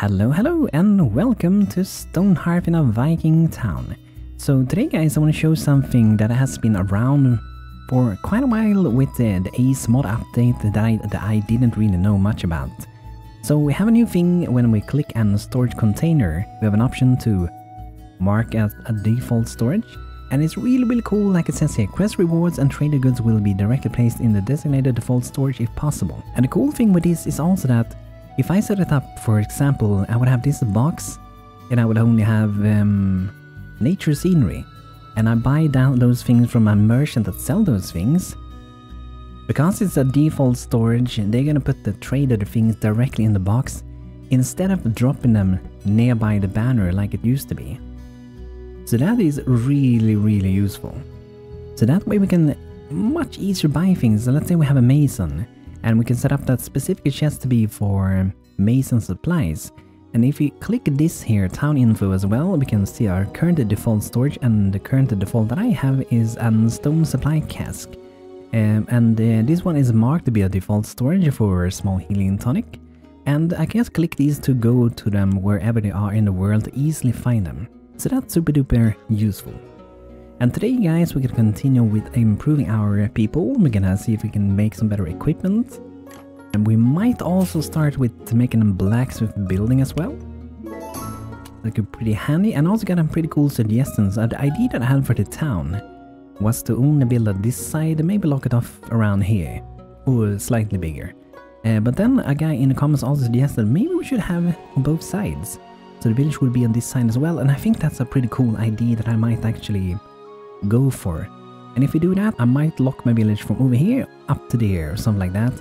Hello and welcome to Stonehearth in a Viking town. So today guys I want to show something that has been around for quite a while with the Ace mod update that I didn't really know much about. So we have a new thing. When we click on storage container, we have an option to mark as a default storage. And it's really cool, like it says here, quest rewards and traded goods will be directly placed in the designated default storage if possible. And the cool thing with this is also that if I set it up, for example, I would have this box and I would only have nature scenery. And I buy down those things from a merchant that sell those things. Because it's a default storage, they're gonna put the traded things directly in the box instead of dropping them nearby the banner like it used to be. So that is really useful. So that way we can much easier buy things. So let's say we have a mason and we can set up that specific chest to be for mason supplies. And if we click this here, town info as well, we can see our current default storage, and the current default that I have is a stone supply cask. This one is marked to be a default storage for small healing tonic. And I can just click these to go to them wherever they are in the world to easily find them. So that's super duper useful. And today guys, we're gonna continue with improving our people. We're gonna see if we can make some better equipment. And we might also start with making a blacksmith building as well. That could be pretty handy, and also got a pretty cool suggestions. The idea that I had for the town was to only build at this side and maybe lock it off around here. Or slightly bigger. But then a guy in the comments also suggested maybe we should have on both sides. So the village would be on this side as well, and I think that's a pretty cool idea that I might actually go for. And if we do that, I might lock my village from over here up to there or something like that.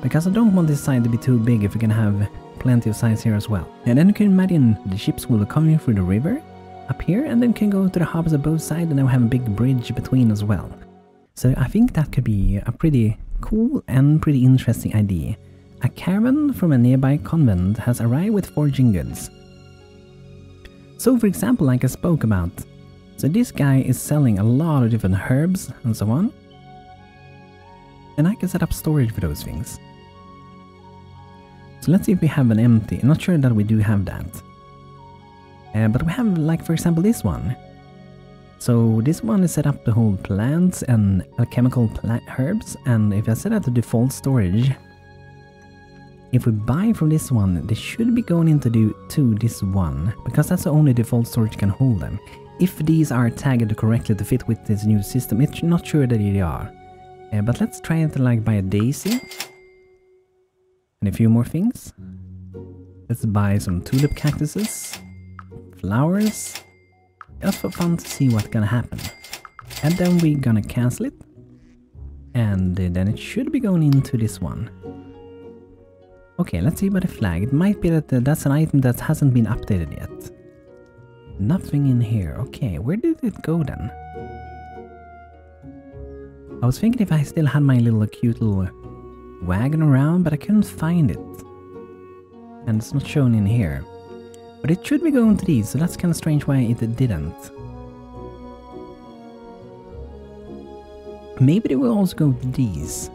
Because I don't want this side to be too big if we can have plenty of sides here as well. And then you can imagine the ships will come in through the river up here and then can go to the harbors on both sides, and then we have a big bridge between as well. So I think that could be a pretty cool and pretty interesting idea. A caravan from a nearby convent has arrived with foraging goods. So for example, like I spoke about, so this guy is selling a lot of different herbs and so on. And I can set up storage for those things. So let's see if we have an empty. I'm not sure that we do have that. But we have, like for example, this one. So this one is set up to hold plants and alchemical herbs. And if I set up the default storage, if we buy from this one, they should be going into this one, because that's the only default storage can hold them. If these are tagged correctly to fit with this new system, it's not sure that they are. But let's try it like buy a daisy. And a few more things. Let's buy some tulip cactuses. Flowers. Just for fun to see what's gonna happen. And then we're gonna cancel it. And then it should be going into this one. Okay, let's see about the flag. It might be that that's an item that hasn't been updated yet. Nothing in here. Okay, where did it go then? I was thinking if I still had my little cute little wagon around, but I couldn't find it. And it's not shown in here. But it should be going to these, so that's kind of strange why it didn't. Maybe they will also go to these.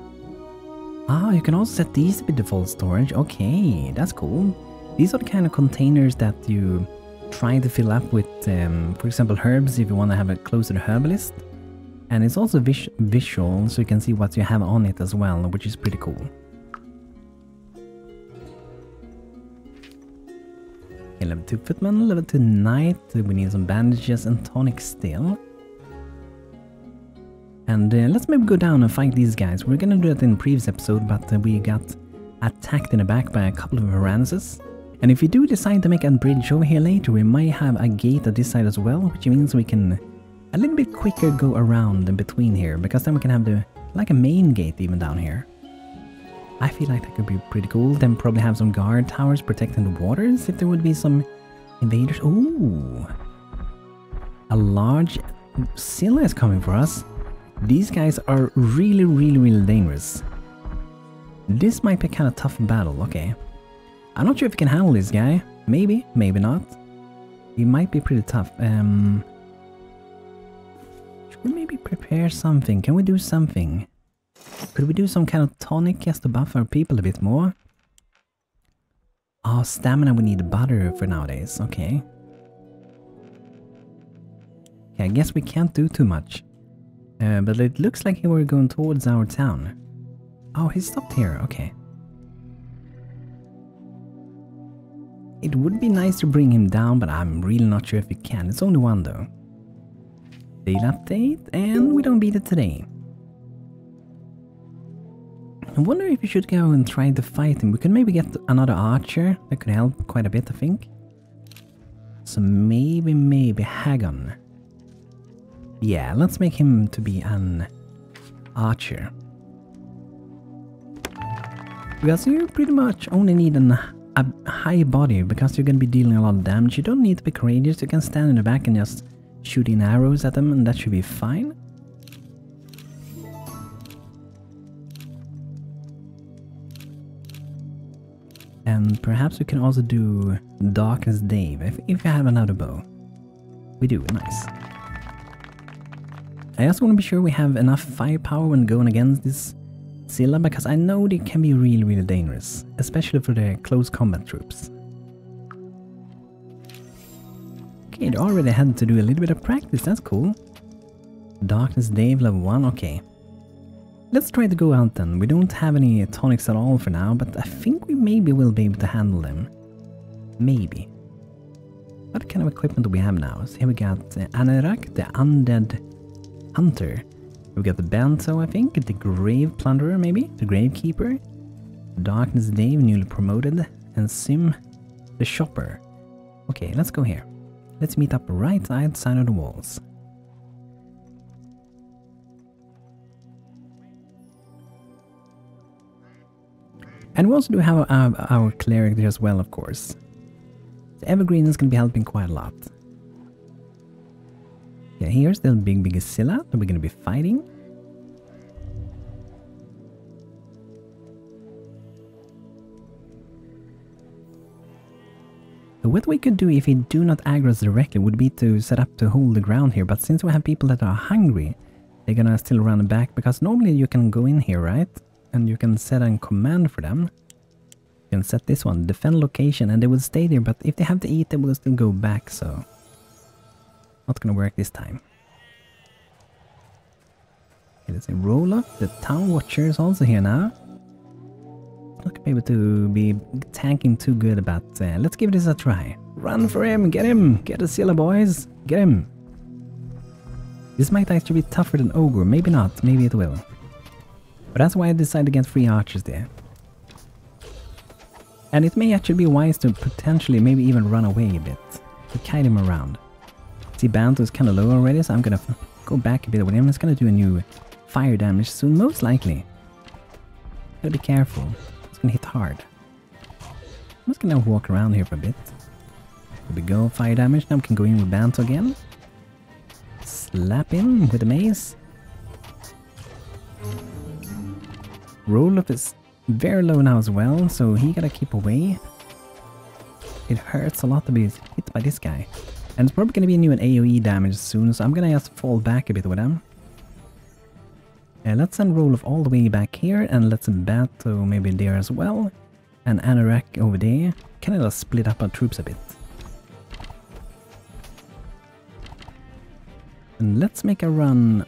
Ah, you can also set these to be default storage. Okay, that's cool. These are the kind of containers that you try to fill up with, for example, herbs if you want to have a closer herbalist. And it's also visual, so you can see what you have on it as well, which is pretty cool. Okay, level 2 footman, level 2 knight. We need some bandages and tonic still. And let's maybe go down and fight these guys. We're gonna do that in the previous episode, but we got attacked in the back by a couple of Varances. And if we do decide to make a bridge over here later, we might have a gate at this side as well, which means we can a little bit quicker go around in between here, because then we can have like a main gate even down here. I feel like that could be pretty cool. Then probably have some guard towers protecting the waters if there would be some invaders. Ooh, a large Scylla is coming for us. These guys are really dangerous. This might be a kind of tough battle. Okay, I'm not sure if we can handle this guy. Maybe, maybe not. He might be pretty tough. Should we maybe prepare something? Can we do something? Could we do some kind of tonic just to buff our people a bit more? Oh, stamina we need butter for nowadays. Okay. Okay, I guess we can't do too much. But it looks like we're going towards our town. Oh, he stopped here. Okay. It would be nice to bring him down, but I'm really not sure if we can. It's only one though. Daily update, and we don't beat it today. I wonder if we should go and try to fight him. We could maybe get another archer. That could help quite a bit, I think. So maybe Hagon. Yeah, let's make him to be an archer. Because you pretty much only need a high body, because you're going to be dealing a lot of damage. You don't need to be courageous. You can stand in the back and just shoot in arrows at them, and that should be fine. And perhaps we can also do Darkest Dave if you have another bow. We do, nice. I also want to be sure we have enough firepower when going against this Scylla, because I know they can be really dangerous, especially for the close combat troops. Okay, they already had to do a little bit of practice, that's cool. Darkness Dave level 1, okay. Let's try to go out then. We don't have any tonics at all for now, but I think we maybe will be able to handle them. Maybe. What kind of equipment do we have now? So here we got Anorak, the Undead Hunter. We've got the BANTO, I think, the Grave Plunderer maybe, the Gravekeeper, Darkness Dave, newly promoted, and Sim, the Shopper. Okay, let's go here. Let's meet up right outside of the walls. And we also do have our cleric there as well, of course. The Evergreen is going to be helping quite a lot. Yeah, here's the big Scylla that we're going to be fighting. So what we could do if he do not aggro us directly would be to set up to hold the ground here. But since we have people that are hungry, they're going to still run back. Because normally you can go in here, right? And you can set a command for them. You can set this one, defend location, and they will stay there. But if they have to eat, they will still go back, so... not gonna work this time. Okay, let's say roll up. The Town Watcher is also here now. Not gonna be able to be tanking too good, but let's give this a try. Run for him! Get him! Get the Scylla, boys! Get him! This might actually be tougher than Ogre. Maybe not. Maybe it will. But that's why I decided against 3 archers there. And it may actually be wise to potentially maybe even run away a bit. To kite him around. See, BANTO is kind of low already, so I'm gonna go back a bit with him. It's gonna do a new fire damage soon, most likely. Gotta be careful. It's gonna hit hard. I'm just gonna walk around here for a bit. There we go, fire damage. Now we can go in with BANTO again. Slap him with the mace. Roll up is very low now as well, so he gotta keep away. It hurts a lot to be hit by this guy. And it's probably gonna be a new AoE damage soon, so I'm gonna just fall back a bit with him. Let's send Roloff all the way back here, and let's BANTO maybe there as well. And Anorak over there. Can I just split up our troops a bit? And let's make a run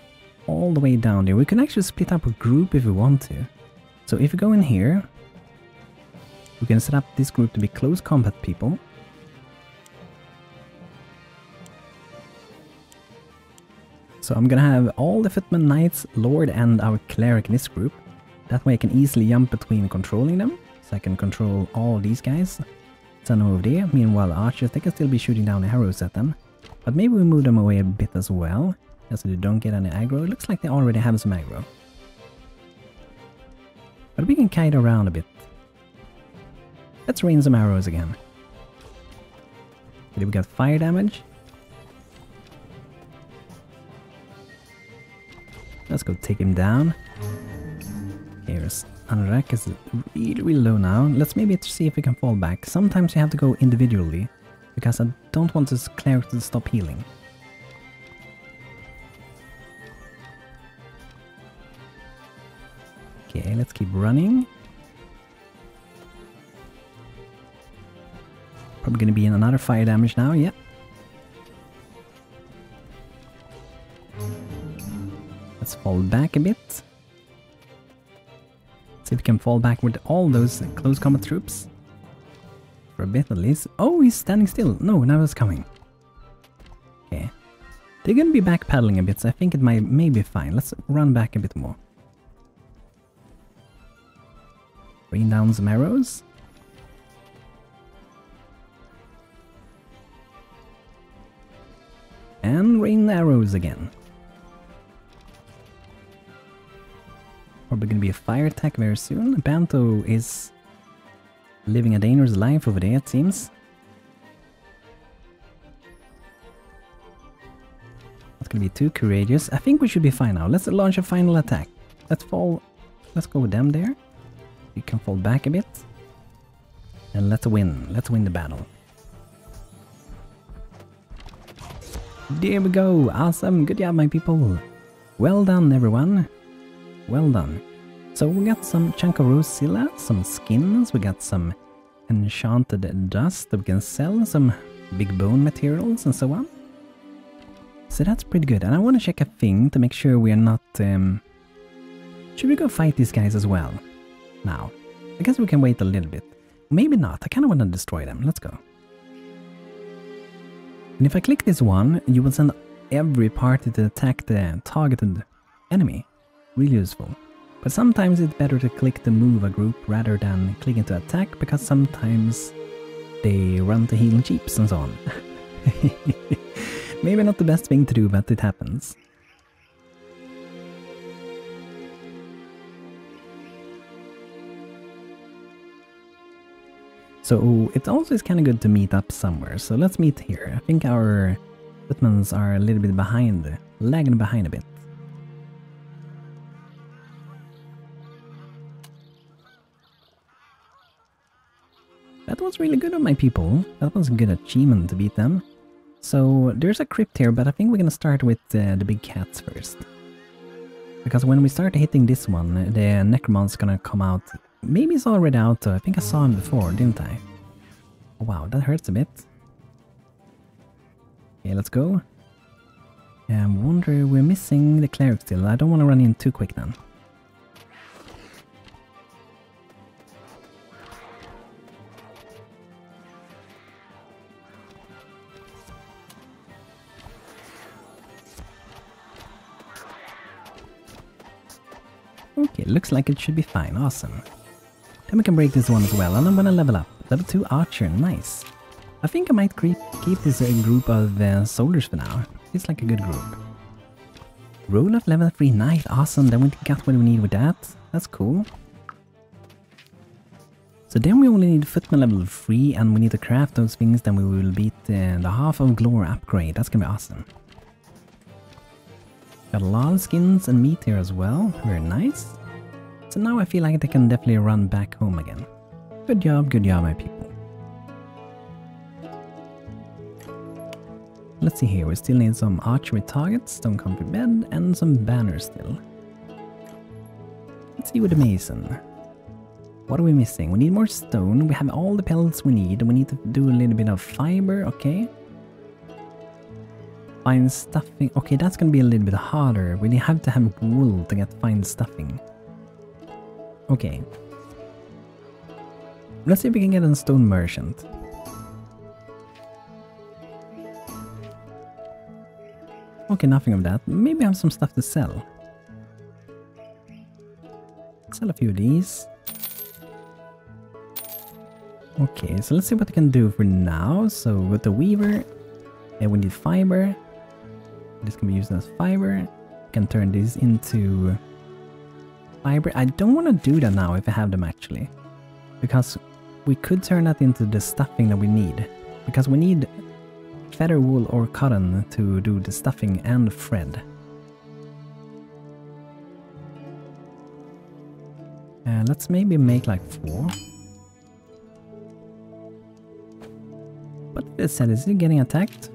all the way down there. We can actually split up a group if we want to. So if we go in here, we can set up this group to be close combat people. So I'm gonna have all the Footman Knights, Lord, and our Cleric in this group. That way I can easily jump between controlling them. So I can control all these guys. Send them over there. Meanwhile, archers, they can still be shooting down arrows at them. But maybe we move them away a bit as well, so they don't get any aggro. It looks like they already have some aggro. But we can kite around a bit. Let's rain some arrows again. Okay, we got fire damage. Let's go take him down. Here's Anorak is really low now. Let's maybe see if we can fall back. Sometimes you have to go individually, because I don't want this cleric to stop healing. Okay, let's keep running. Probably gonna be another fire damage now, yeah. Let's fall back a bit. See if we can fall back with all those close combat troops. For a bit at least. Oh, he's standing still. No, now it's coming. Okay. They're gonna be backpedaling a bit, so I think it may be fine. Let's run back a bit more. Rain down some arrows. And rain arrows again. Probably gonna be a fire attack very soon. BANTO is living a dangerous life over there, it seems. Not gonna be too courageous. I think we should be fine now. Let's launch a final attack. Let's go with them there. You can fall back a bit. And let's win. Let's win the battle. There we go! Awesome! Good job, my people! Well done, everyone! Well done. So we got some chunk of Rosilla, some skins, we got some enchanted dust that we can sell, some big bone materials and so on. So that's pretty good. And I want to check a thing to make sure we are not... Should we go fight these guys as well? Now. I guess we can wait a little bit. Maybe not. I kind of want to destroy them. Let's go. And if I click this one, you will send every party to attack the targeted enemy. Really useful. But sometimes it's better to click to move a group rather than clicking to attack, because sometimes they run to heal jeeps and so on. Maybe not the best thing to do, but it happens. So it also is kind of good to meet up somewhere, so let's meet here. I think our footmans are a little bit behind, lagging behind a bit. That was really good of my people. That was a good achievement to beat them. So there's a crypt here, but I think we're gonna start with the big cats first. Because when we start hitting this one, the necromancer's gonna come out. Maybe it's already out though. I think I saw him before, didn't I? Oh, wow, that hurts a bit. Okay, let's go. I wonder, we're missing the cleric still. I don't want to run in too quick then. Okay, looks like it should be fine. Awesome. Then we can break this one as well, and I'm gonna level up. Level 2 archer, nice. I think I might keep this group of soldiers for now. It's like a good group. Roll of level 3 knight, awesome. Then we got what we need with that. That's cool. So then we only need footman level 3, and we need to craft those things. Then we will beat the half of glory upgrade. That's gonna be awesome. Got a lot of skins and meat here as well. Very nice. So now I feel like they can definitely run back home again. Good job, my people. Let's see here, we still need some archery targets, stone comfy bed, and some banners still. Let's see with the mason. What are we missing? We need more stone, we have all the pellets we need to do a little bit of fiber, okay. Fine stuffing, okay, that's gonna be a little bit harder. We have to have wool to get fine stuffing. Okay. Let's see if we can get a stone merchant. Okay, nothing of that. Maybe I have some stuff to sell. Sell a few of these. Okay, so let's see what we can do for now. So with the weaver, we need fiber. This can be used as fiber. We can turn this into fiber. I don't want to do that now if I have them actually. Because we could turn that into the stuffing that we need. Because we need feather wool or cotton to do the stuffing and thread. Let's maybe make like 4. What it said, is he getting attacked?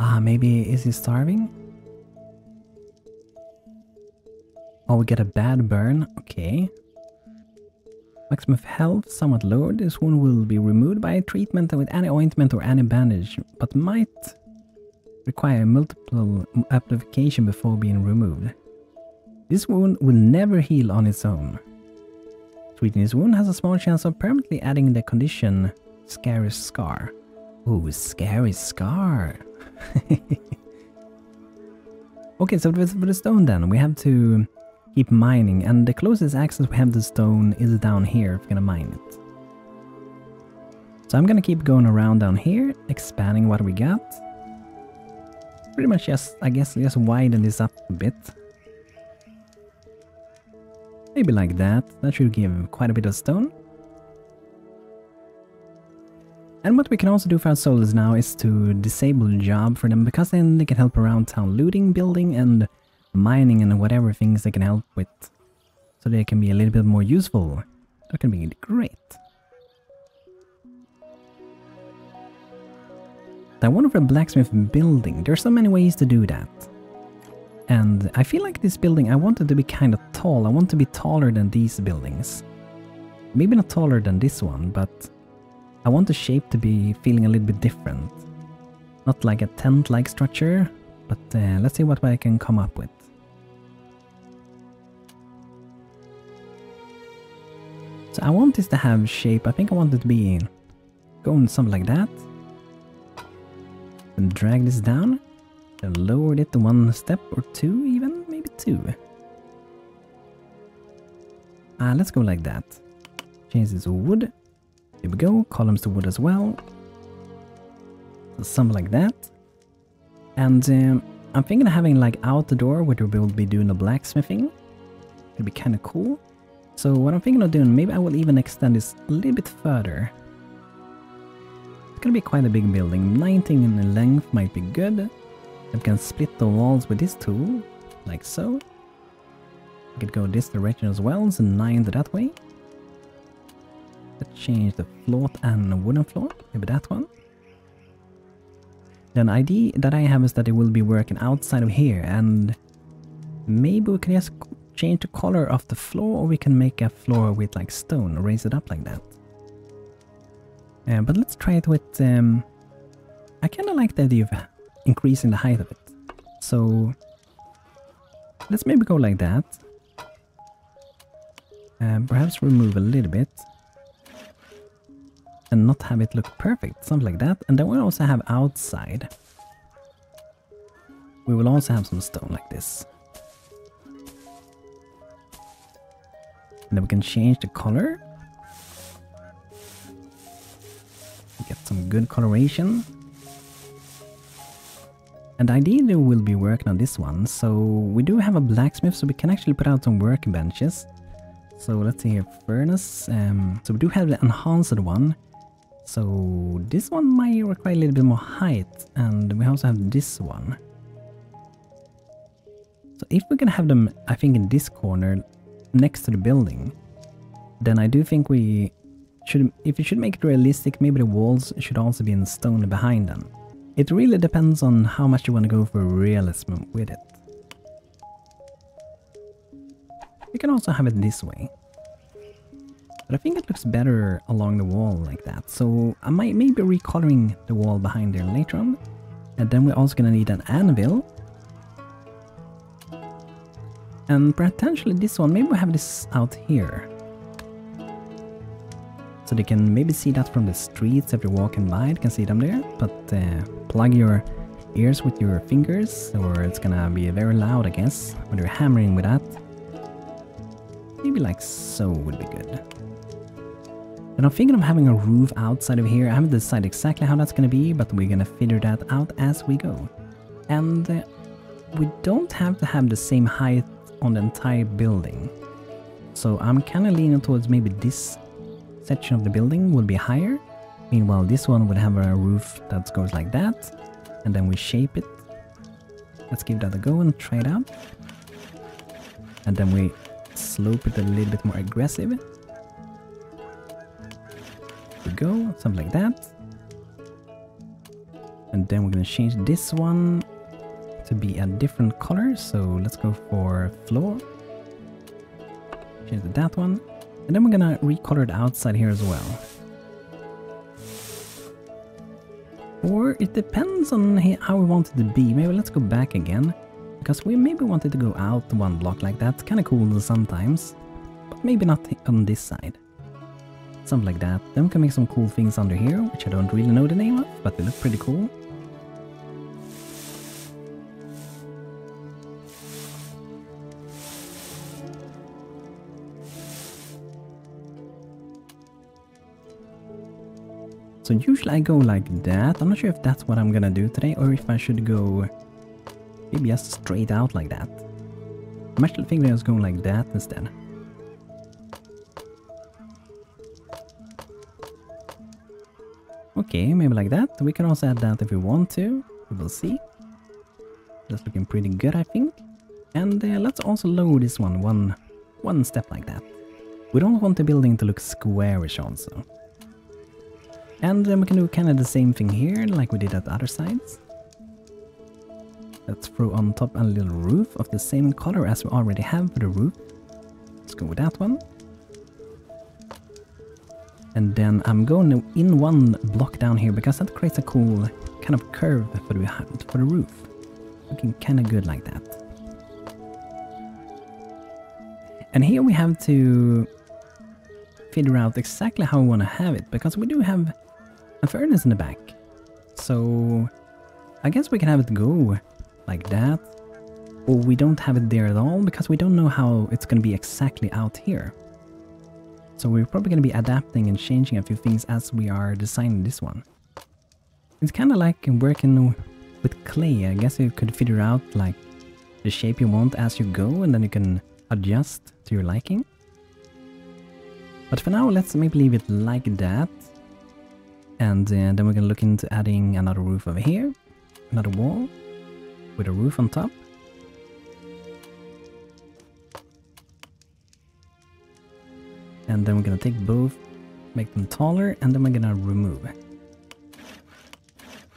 Ah, maybe is he starving? Oh, we get a bad burn. Okay. Maximum health somewhat lowered. This wound will be removed by treatment with any ointment or any bandage, but might require multiple application before being removed. This wound will never heal on its own. Treating this wound has a small chance of permanently adding the condition Scary Scar. Ooh, Scary Scar. Okay, so for the stone then, we have to keep mining, and the closest access we have to stone is down here if we're gonna mine it. So I'm gonna keep going around down here, expanding what we got. Pretty much just, I guess, just widen this up a bit. Maybe like that. That should give quite a bit of stone. And what we can also do for our soldiers now is to disable the job for them, because then they can help around town looting, building, and mining, and whatever things they can help with. So they can be a little bit more useful. That can be great. I wonder for a blacksmith building. There's so many ways to do that. And I feel like this building, I want it to be kind of tall. I want it to be taller than these buildings. Maybe not taller than this one, but I want the shape to be feeling a little bit different. Not like a tent-like structure, but let's see what I can come up with. So I want this to have shape. I think I want it to be going something like that. And drag this down. And lower it to one step or two even, maybe two. Let's go like that. Change this to wood. Here we go, columns to wood as well. So something like that. And I'm thinking of having like out the door where we'll be doing the blacksmithing. It'd be kind of cool. So what I'm thinking of doing, maybe I will even extend this a little bit further. It's gonna be quite a big building. 19 in length might be good. I can split the walls with this tool, like so. I could go this direction as well, so 9 to that way. Let's change the floor and wooden floor, maybe that one. Then idea that I have is that it will be working outside of here, and maybe we can just change the color of the floor, or we can make a floor with like stone, raise it up like that. But let's try it with, I kind of like the idea of increasing the height of it. So let's maybe go like that. Perhaps remove a little bit. And not have it look perfect, something like that. And then we'll also have outside. We will also have some stone like this. And then we can change the color. Get some good coloration. And ideally we'll be working on this one. So we do have a blacksmith, so we can actually put out some workbenches. So let's see here, furnace. So we do have the enhanced one. So this one might require a little bit more height, and we also have this one. So if we can have them, I think in this corner next to the building, then I do think we should, if we should make it realistic, maybe the walls should also be in stone behind them. It really depends on how much you want to go for realism with it. You can also have it this way. But I think it looks better along the wall like that. So I might maybe recoloring the wall behind there later on. And then we're also gonna need an anvil. And potentially this one, maybe we have this out here. So they can maybe see that from the streets if you're walking by, you can see them there. But plug your ears with your fingers, or it's gonna be very loud, I guess, when you're hammering with that. Maybe like so would be good. And I'm thinking of having a roof outside of here. I haven't decided exactly how that's going to be, but we're going to figure that out as we go. And we don't have to have the same height on the entire building. So I'm kind of leaning towards maybe this section of the building will be higher. Meanwhile, this one would have a roof that goes like that. And then we shape it. Let's give that a go and try it out. And then we slope it a little bit more aggressive. Go, something like that. And then we're gonna change this one to be a different color. So let's go for floor. Change to that one. And then we're gonna recolor the outside here as well. Or it depends on how we want it to be. Maybe let's go back again. Because we maybe wanted to go out one block like that. Kinda cool sometimes. But maybe not on this side. Something like that. Then we can make some cool things under here, which I don't really know the name of, but they look pretty cool. So usually I go like that. I'm not sure if that's what I'm gonna do today, or if I should go maybe just straight out like that. I'm actually thinking I was going like that instead. Okay, maybe like that. We can also add that if we want to. We will see. That's looking pretty good, I think. And let's also lower this one step like that. We don't want the building to look squarish also. And then we can do kind of the same thing here, like we did at the other sides. Let's throw on top a little roof of the same color as we already have for the roof. Let's go with that one. And then I'm going in one block down here, because that creates a cool kind of curve for the roof. Looking kind of good like that. And here we have to figure out exactly how we want to have it, because we do have a furnace in the back. So I guess we can have it go like that, or we don't have it there at all, because we don't know how it's going to be exactly out here. So we're probably going to be adapting and changing a few things as we are designing this one. It's kind of like working with clay. I guess you could figure out like the shape you want as you go, and then you can adjust to your liking. But for now, let's maybe leave it like that. And then we're gonna look into adding another roof over here, another wall with a roof on top. And then we're gonna take both, make them taller, and then we're gonna remove.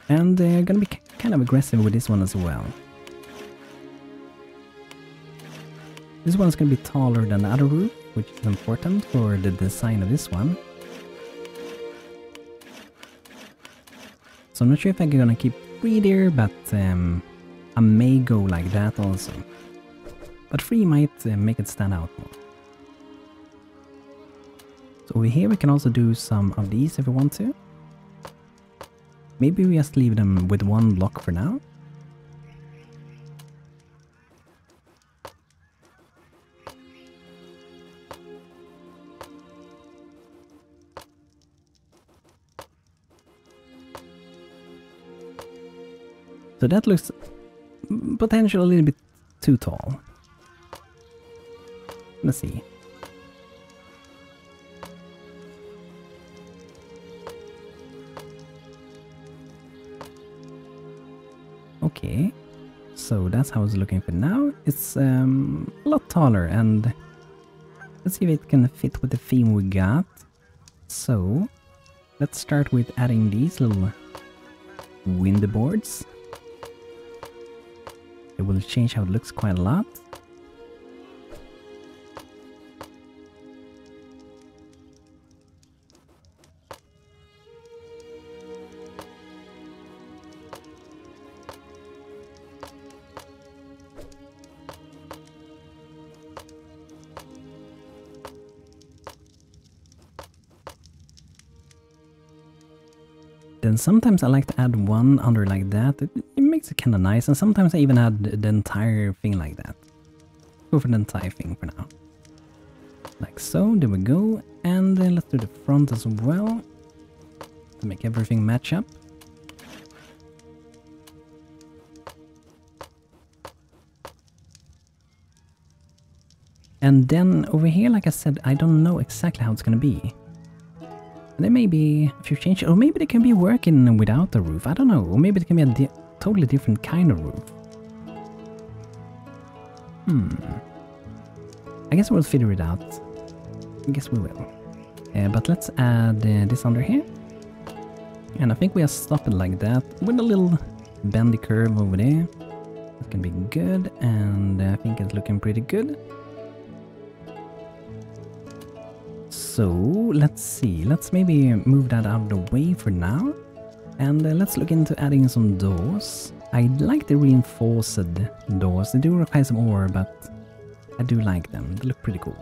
And gonna be kind of aggressive with this one as well. This one's gonna be taller than the other roof, which is important for the design of this one. So I'm not sure if I'm gonna keep 3 there, but I may go like that also. But 3 might make it stand out more. So over here we can also do some of these if we want to. Maybe we just leave them with 1 block for now. So that looks potentially a little bit too tall. Let's see. Okay, so that's how it's looking for now. It's a lot taller, and let's see if it can fit with the theme we got. So let's start with adding these little window boards. It will change how it looks quite a lot. Then sometimes I like to add one under like that. It makes it kind of nice, and sometimes I even add the entire thing like that. Go for the entire thing for now. Like so, there we go. And then let's do the front as well, to make everything match up. And then over here, like I said, I don't know exactly how it's gonna be. There may be a few changes, or maybe they can be working without the roof, I don't know. Or maybe it can be a totally different kind of roof. I guess we'll figure it out. I guess we will. But let's add this under here. And I think we'll stop it like that, with a little bendy curve over there. That can be good, and I think it's looking pretty good. So let's see, let's maybe move that out of the way for now. And let's look into adding some doors. I like the reinforced doors. They do require some ore, but I do like them. They look pretty cool.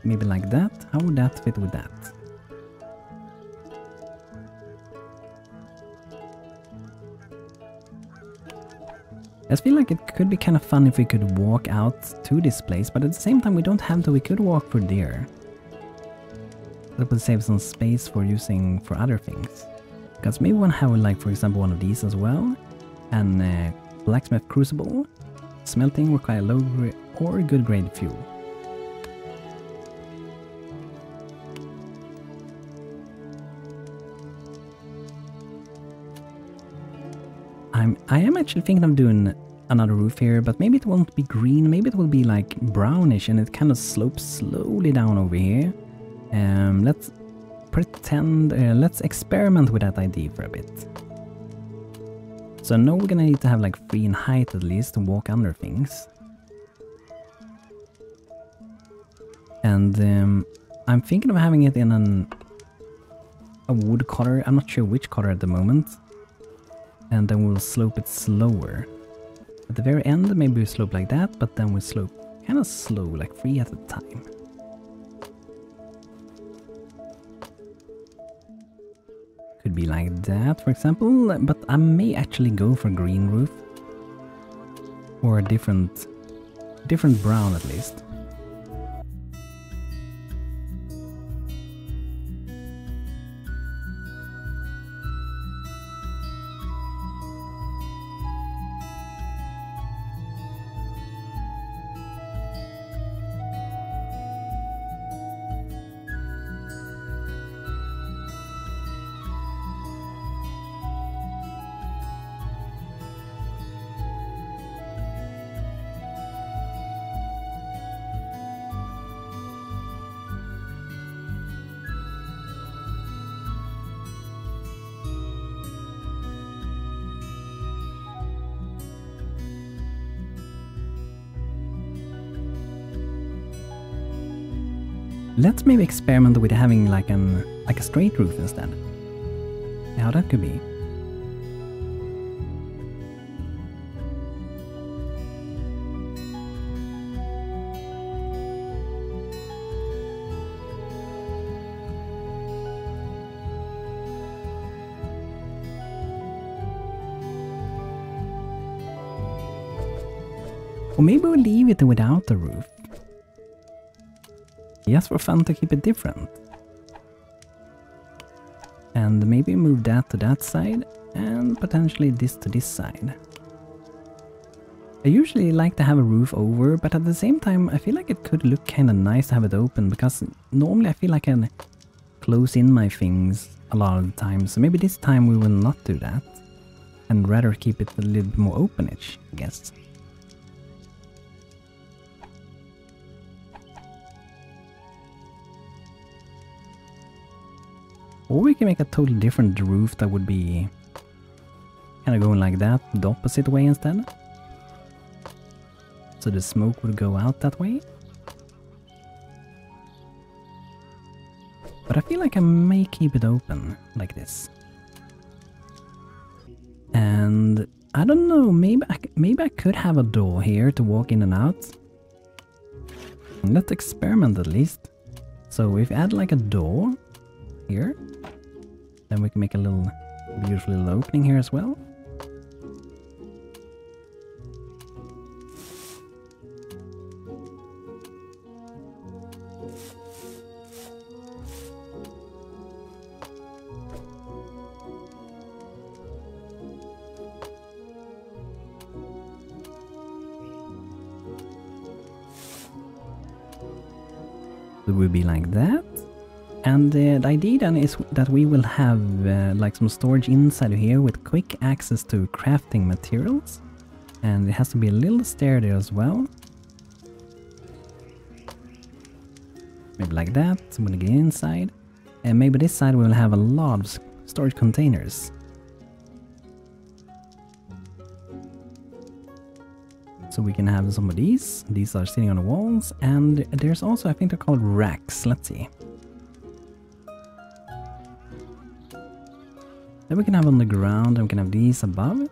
Maybe like that. How would that fit with that? I feel like it could be kind of fun if we could walk out to this place, but at the same time we don't have to. We could walk through there. That would save some space for using for other things. Because maybe we want to have, like, for example, one of these as well. And blacksmith crucible. Smelting require low grade or good grade fuel. I am actually thinking of doing another roof here, but maybe it won't be green, maybe it will be like brownish and it kind of slopes slowly down over here. Let's pretend, let's experiment with that idea for a bit. So I know we're gonna need to have like 3 in height at least to walk under things. And I'm thinking of having it in a wood color. I'm not sure which color at the moment. And then we'll slope it slower. At the very end, maybe we slope like that, but then we slope kind of slow, like 3 at a time. Could be like that, for example, but I may actually go for green roof. Or a different brown at least. Let's maybe experiment with having like a straight roof instead. How that could be. Or maybe we'll leave it without the roof. Just for fun to keep it different. And maybe move that to that side and potentially this to this side. I usually like to have a roof over, but at the same time I feel like it could look kind of nice to have it open, because normally I feel like I can close in my things a lot of the time. So maybe this time we will not do that and rather keep it a little bit more openish, I guess. Or we can make a totally different roof that would be kind of going like that, the opposite way instead. So the smoke would go out that way. But I feel like I may keep it open like this. And I don't know, maybe I could have a door here to walk in and out. Let's experiment at least. So if we add like a door here, then we can make a little beautiful little opening here as well. It will be like that. And the idea then is that we will have like some storage inside of here with quick access to crafting materials. And it has to be a little stair there as well. Maybe like that, so when we get inside. And maybe this side we will have a lot of storage containers. So we can have some of these. These are sitting on the walls. And there's also, I think they're called racks. Let's see. Then we can have on the ground, and we can have these above.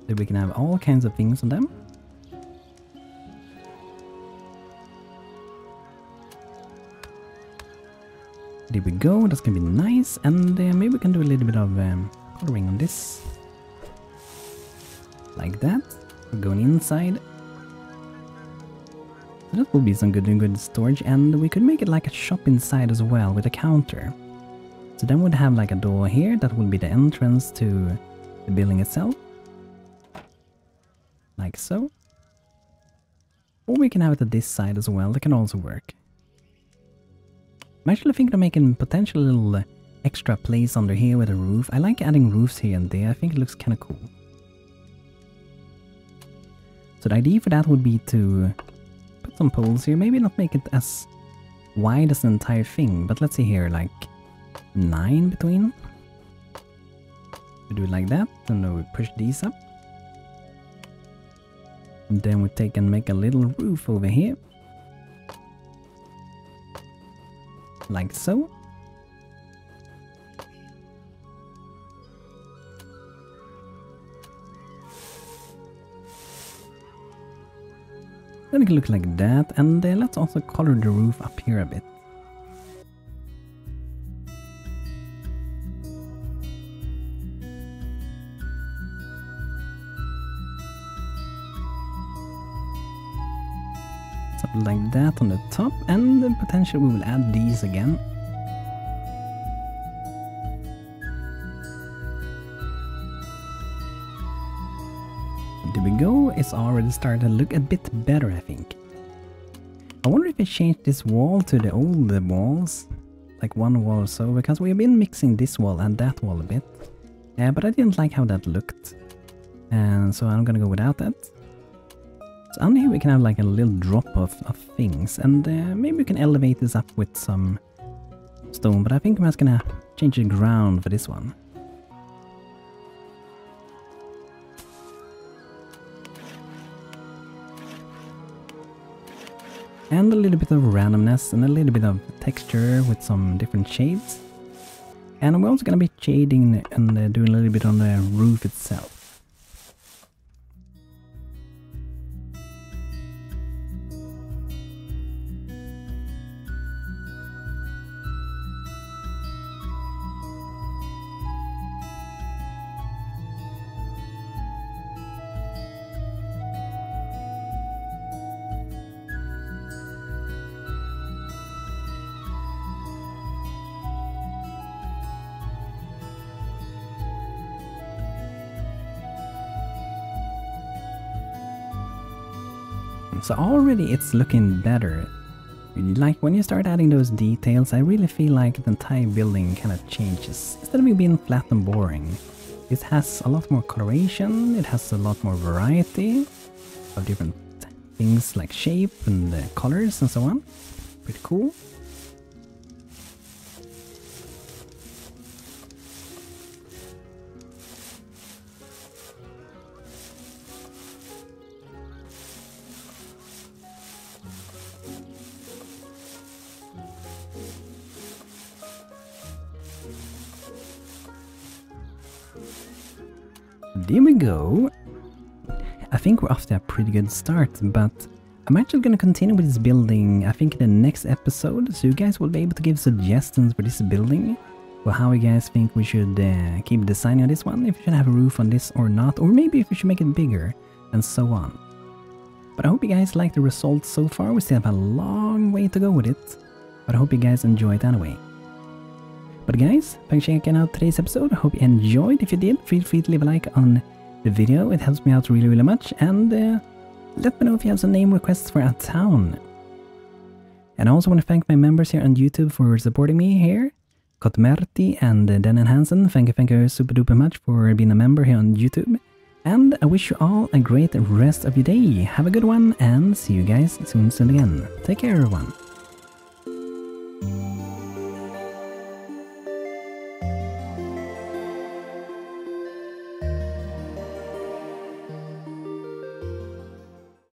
Then we can have all kinds of things on them. There we go, that's gonna be nice. And maybe we can do a little bit of coloring on this. Like that. We're going inside. That will be some good storage, and we could make it like a shop inside as well with a counter. So then we'd have like a door here that will be the entrance to the building itself. Like so. Or we can have it at this side as well, that can also work. I'm actually thinking of making potential little extra place under here with a roof. I like adding roofs here and there, I think it looks kind of cool. So the idea for that would be to put some poles here, maybe not make it as wide as the entire thing, but let's see here, like 9 between. We do it like that, and then we push these up. And then we take and make a little roof over here. Like so. Then it can look like that, and let's also color the roof up here a bit. Something like that on the top, and then potentially we will add these again. There we go, it's already starting to look a bit better, I think. I wonder if I change this wall to the old walls, like one wall or so, because we have been mixing this wall and that wall a bit. But I didn't like how that looked, and so I'm gonna go without that. So under here we can have like a little drop of things, and maybe we can elevate this up with some stone, but I think I'm just gonna change the ground for this one. And a little bit of randomness and a little bit of texture with some different shades. And we're also gonna be shading and doing a little bit on the roof itself. So already it's looking better. Like when you start adding those details, I really feel like the entire building kind of changes. Instead of it being flat and boring, it has a lot more coloration, it has a lot more variety of different things like shape and colors and so on. Pretty cool. There we go. I think we're off to a pretty good start, but I'm actually going to continue with this building, I think in the next episode, so you guys will be able to give suggestions for this building, or how you guys think we should keep designing on this one, if we should have a roof on this or not, or maybe if we should make it bigger, and so on. But I hope you guys like the results so far. We still have a long way to go with it, but I hope you guys enjoy it anyway. But guys, thanks for checking out today's episode. I hope you enjoyed. If you did, feel free to leave a like on the video. It helps me out really much. And let me know if you have some name requests for a town. And I also want to thank my members here on YouTube for supporting me here. Kotmerti and Denan Hansen, thank you super duper much for being a member here on YouTube. And I wish you all a great rest of your day. Have a good one, and see you guys soon again. Take care everyone.